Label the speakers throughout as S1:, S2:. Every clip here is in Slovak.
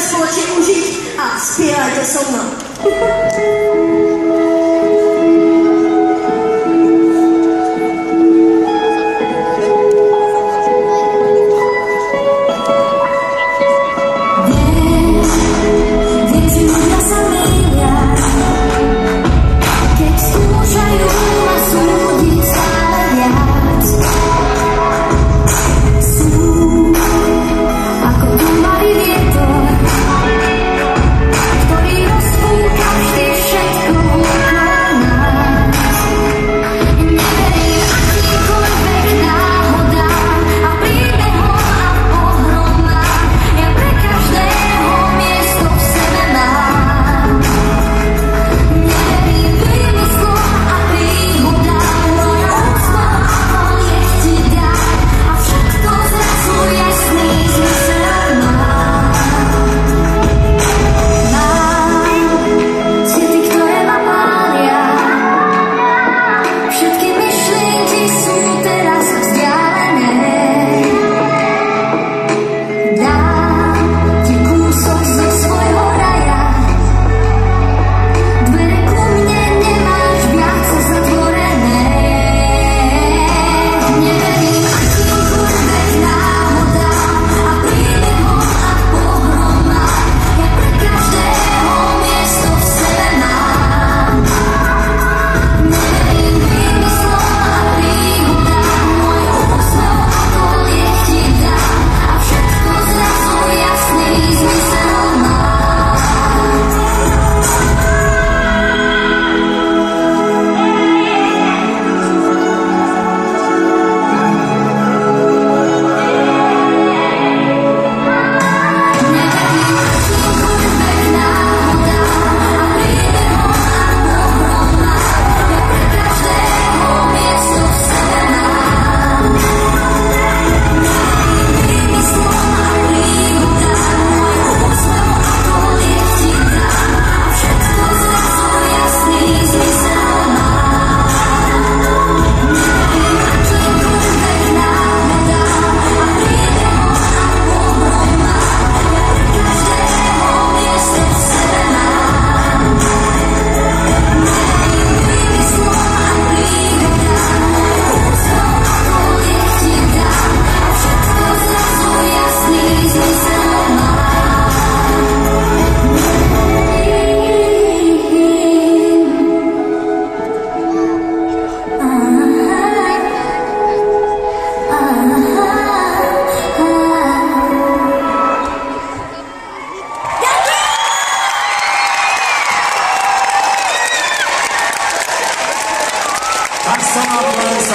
S1: spoločne užiť a spievajte so mnou.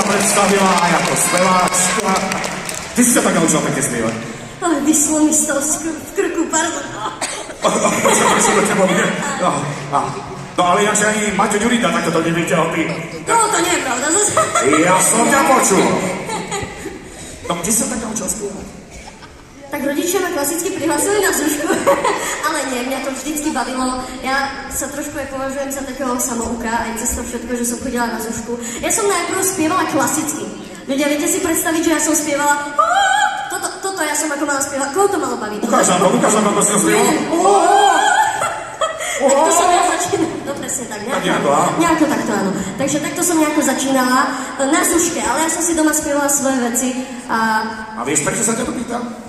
S2: Predstavila aj ako speváčka. Ty si sa tak naučila také spievať?
S1: Ale vyslo mi z toho v krku, pardon.
S2: No ale ináč ani Maťo Ďurita takto to nevidel ty.
S1: No to nie je pravda zase.
S2: Ja som ťa počul. No kde sa tak naučila spievať?
S1: Tak rodičia ma klasicky prihlásili na Zušku, ale nie, mňa to vždycky bavilo. Ja sa trošku aj považujem za takého samouka, aj cez to všetko, že som chodila na Zušku. Ja som najprv spievala klasicky. Ľudia, viete si predstaviť, že ja som spievala toto ja som ako mala spievať. Koho to malo baviť?
S2: Ukáž nám, ako si to spievala.
S1: Tak to som ja začínala. No presne tak, nejako takto áno. Takže takto som nejako začínala na Zuške, ale ja som si doma spievala svoje veci.
S2: A vieš, prečo sa ťa to pýtam?